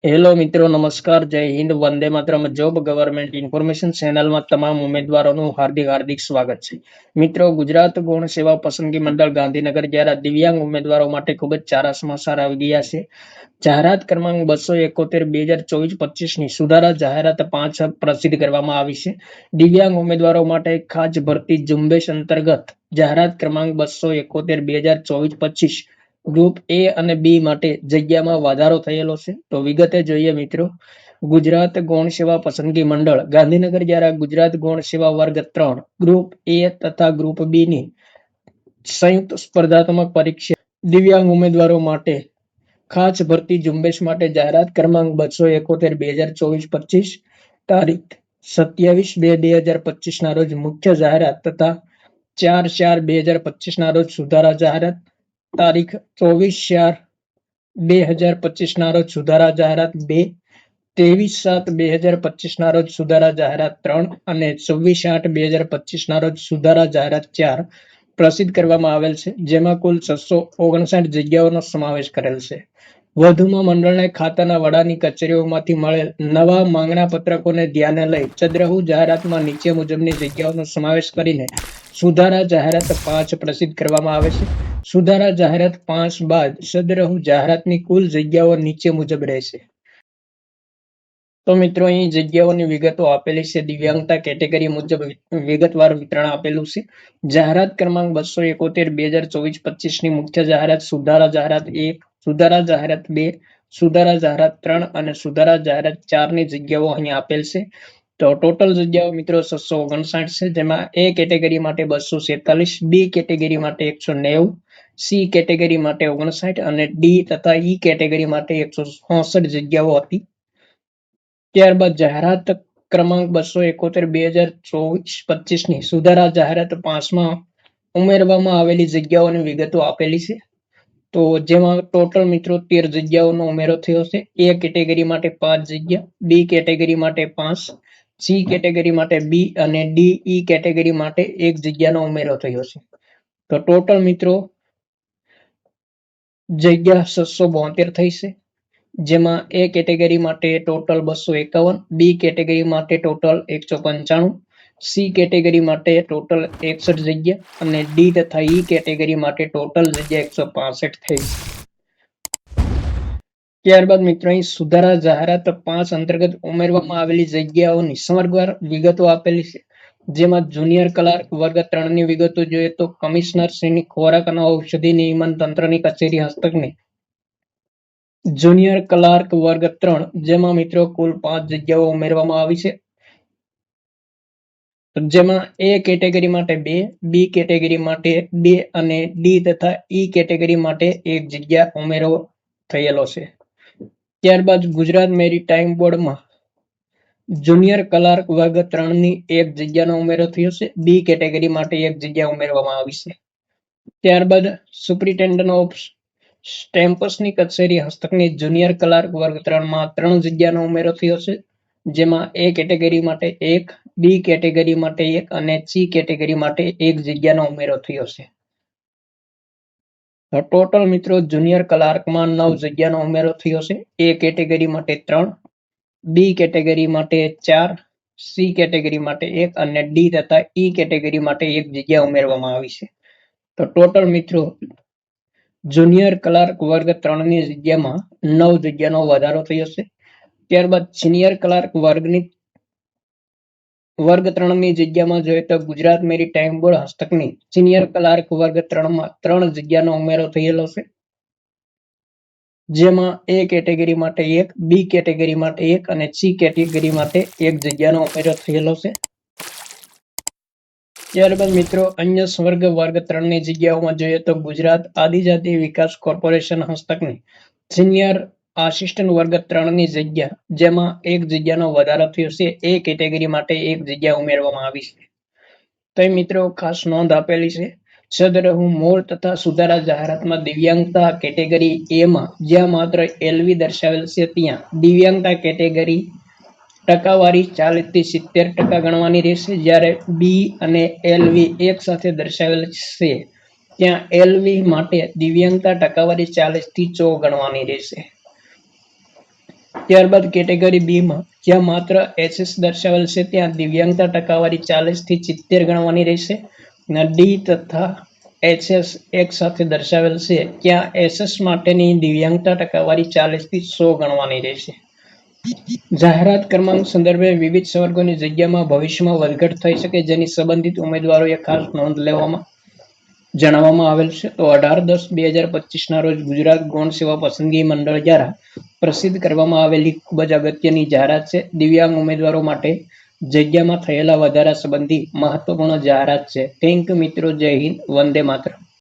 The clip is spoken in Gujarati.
હેલો મિત્રો, નમસ્કાર, જય Hind, Vande Mataram. Job government information ચેનલમાં તમામ ઉમેદવારોનું હાર્દિક હાર્દિક સ્વાગત છે. મિત્રો, ગુજરાત ગૌણ સેવા પસંદગી મંડળ ગાંધીનગર દ્વારા દિવ્યાંગ ઉમેદવારો માટે ખૂબ જ સારા સમાચાર આવી ગયા છે. જાહેરાત ક્રમાંક 271/2024-25 ની સુધારા જાહેરાત 5 પ્રસિદ્ધ કરવામાં આવી છે. દિવ્યાંગ ઉમેદવારો માટે ખાસ ભરતી ઝુંબેશ અંતર્ગત જાહેરાત ક્રમાંક 271/2024-25 ગ્રુપ એ અને બી માટે જગ્યામાં વધારો થયેલો છે. તો વિગતે જોઈએ મિત્રો. ગુજરાત ગૌણ સેવા પસંદગી મંડળ ગાંધીનગર દ્વારા ગુજરાત ગૌણ સેવા વર્ગ 3 ગ્રુપ એ તથા ગ્રુપ બી ની સંયુક્ત સ્પર્ધાત્મક પરીક્ષા દિવ્યાંગ ઉમેદવારો માટે ખાસ ભરતી ઝુંબેશ માટે જાહેરાત ક્રમાંક 271/2024-25 તારીખ 27/2/2025 ના રોજ મુખ્ય જાહેરાત તથા 4/4/2025 ના રોજ સુધારા જાહેરાત, તારીખ 24/4/2025 ના રોજ સુધારા જાહેરાત 2, 23/7/2025 ના રોજ સુધારા જાહેરાત 3 અને 24/8/2025 ના રોજ સુધારા જાહેરાત 4 પ્રસિદ્ધ કરવામાં આવેલ છે, જેમાં કુલ 659 જગ્યાઓનો સમાવેશ કરેલ છે. વધુમાં મંડળને ખાતાના વડાની કચેરીઓમાંથી મળેલ નવા માંગણા પત્રકોને ધ્યાને લઈ ચદ્રહુ જાહેરાતમાં નીચે મુજબની જગ્યાઓનો સમાવેશ કરીને સુધારા જાહેરાત 5 પ્રસિદ્ધ કરવામાં આવે છે. સુધારા જાહેરાત 5 બાદ ચદ્રહુ જાહેરાતની કુલ જગ્યાઓ નીચે મુજબ રહેશે. તો મિત્રો, અહીં જગ્યાઓની વિગતો આપેલી છે. દિવ્યાંગતા કેટેગરી મુજબ વિગતવાર વિતરણ આપેલું છે. જાહેરાત ક્રમાંક 271/2024-25 ની મુખ્ય જાહેરાત સુધારા જાહેરાત 1, સુધારા જાહેરાત 2, સુધારા જાહેરાત 3 અને સુધારા જાહેરાત 4 ની જગ્યાઓ અહીં આપેલ છે. તો ટોટલ જગ્યાઓ મિત્રો 659 છે, જેમાં એ કેટેગરી માટે 247, બી કેટેગરી માટે 190, સી કેટેગરી માટે 59 અને ડી તથા ઈ કેટેગરી માટે 166 જગ્યાઓ હતી. ત્યારબાદ જાહેરાત ક્રમાંક 271/2024-25 ની સુધારા જાહેરાત 5માં ઉમેરવામાં આવેલી જગ્યાઓની વિગતો આપેલી છે. તો જેમાં ટોટલ મિત્રો 13 જગ્યાઓનો ઉમેરો થયો છે. એ કેટેગરી માટે 5 જગ્યા, બી કેટેગરી માટે 5, સી કેટેગરી માટે 2 અને ડી ઈ કેટેગરી માટે 1 જગ્યાનો ઉમેરો થયો છે. તો ટોટલ મિત્રો જગ્યા 672 થઈ છે, જેમાં એ કેટેગરી માટે ટોટલ 251, બી કેટેગરી માટે ટોટલ 195, સી કેટેગરી માટે ટોટલ 61 જગ્યા અને ડી તથા ઈ કેટેગરી માટે ટોટલ જગ્યા 165 થઈ. ત્યારબાદ મિત્રો અહીં સુધારા જાહેરાત 5 અંતર્ગત ઉમેરવામાં આવેલી જગ્યાઓની સમગ્ર વિગતો આપેલી છે, જેમાં જુનિયર ક્લાર્ક વર્ગ 3 ની વિગતો જોઈએ તો કમિશનર શ્રીની ખોરાક અને ઔષધિ નિયમન તંત્રની કચેરી હસ્તકની જુનિયર ક્લાર્ક વર્ગ 3, જેમાં મિત્રો કુલ 5 જગ્યાઓ ઉમેરવામાં આવી છે. જેમાં એ કેટેગરી માટે 2, બી કેટેગરી માટે 2 અને ડી તથા ઈ કેટેગરી માટે 1 જગ્યા ઉમેરો થયેલો છે. ત્યારબાદ ગુજરાત મેરીટાઈમ બોર્ડમાં જુનિયર ક્લાર્ક વર્ગ 3 ની 1 જગ્યાનો ઉમેરો થયો છે. બી કેટેગરી માટે 1 જગ્યા ઉમેરવામાં આવી છે. ત્યારબાદ સુપ્રિન્ટેન્ડન્ટ ઓફ સ્ટેમ્પ્સની કચેરી હસ્તકની જુનિયર ક્લાર્ક વર્ગ 3 માં 3 જગ્યાનો ઉમેરો થયો છે, જેમાં એ કેટેગરી માટે 1, બી કેટેગરી માટે 1 અને સી કેટેગરી માટે 1 જગ્યાનો ઉમેરો થયો છે. ટોટલ મિત્રો જુનિયર ક્લાર્કમાં 9 જગ્યાનો ઉમેરો થયો છે. એ કેટેગરી માટે 3, બી કેટેગરી માટે 4, સી કેટેગરી માટે 1 અને ડી તથા ઈ કેટેગરી માટે 1 જગ્યા ઉમેરવામાં આવી છે. તો ટોટલ મિત્રો જુનિયર ક્લાર્ક વર્ગ 3 ની જગ્યામાં 9 જગ્યાનો વધારો થયો છે. ત્યારબાદ સિનિયર ક્લાર્ક વર્ગ 3 ની જગ્યામાં જોઈએ તો ગુજરાત મેરીટાઈમ બોર્ડ હસ્તકની સિનિયર ક્લાર્ક વર્ગ 3 માં 3 જગ્યાનો ઉમેરો થયેલો છે, જેમાં એ કેટેગરી માટે 1, બી કેટેગરી માટે 1 અને સી કેટેગરી માટે 1 જગ્યાનો ઉમેરો થયેલો છે. ત્યારબાદ મિત્રો અન્ય સ્વર્ગ વર્ગ 3 ની જગ્યાઓમાં જોઈએ તો ગુજરાત આદિજાતિ વિકાસ કોર્પોરેશન હસ્તકની સિનિયર આસિસ્ટન્ટ વર્ગ 3 ની જગ્યા, જેમાં 1 જગ્યાનો વધારો થયો છે. એ કેટેગરી માટે 1 જગ્યા ઉમેરવામાં આવી છે. તો મિત્રો ખાસ નોંધ આપેલી છે. સદરહુ મૂળ તથા સુધારા જાહેરાતમાં દિવ્યાંગતા કેટેગરી એમાં જ્યાં માત્ર એલવી દર્શાવેલ છે, ત્યાં દિવ્યાંગતા કેટેગરી ટકાવારી 40 થી 70% ગણવાની રહેશે. જ્યારે બી અને એલવી એક સાથે દર્શાવેલ છે, ત્યાં એલવી માટે દિવ્યાંગતા ટકાવારી 40 થી 100 ગણવાની રહેશે. ત્યારબાદ કેટેગરી બી માં જ્યાં માત્ર એસએસ દર્શાવેલ છે ત્યાં દિવ્યાંગતા ટકાવારી 40 થી 70 ગણવાની રહેશે. અને ડી તથા એચએસ એક સાથે દર્શાવેલ છે ત્યાં એસએસ માટેની દિવ્યાંગતા ટકાવારી 40 થી 100 ગણવાની રહેશે. જાહેરાત ક્રમાંક સંદર્ભે વિવિધ સંવર્ગોની જગ્યામાં ભવિષ્યમાં વધઘટ થઈ શકે જેની સંબંધિત ઉમેદવારોએ ખાસ નોંધ લેવામાં જણાવવામાં આવેલ છે. તો 18/10/2025 ના રોજ ગુજરાત ગૌણ સેવા પસંદગી મંડળ દ્વારા પ્રસિદ્ધ કરવામાં આવેલી ખૂબ જ અગત્યની જાહેરાત છે. દિવ્યાંગ ઉમેદવારો માટે જગ્યામાં થયેલા વધારા સંબંધી મહત્વપૂર્ણ જાહેરાત છે. થેન્ક યુ મિત્રો. જય હિન્દ. વંદે માતરમ.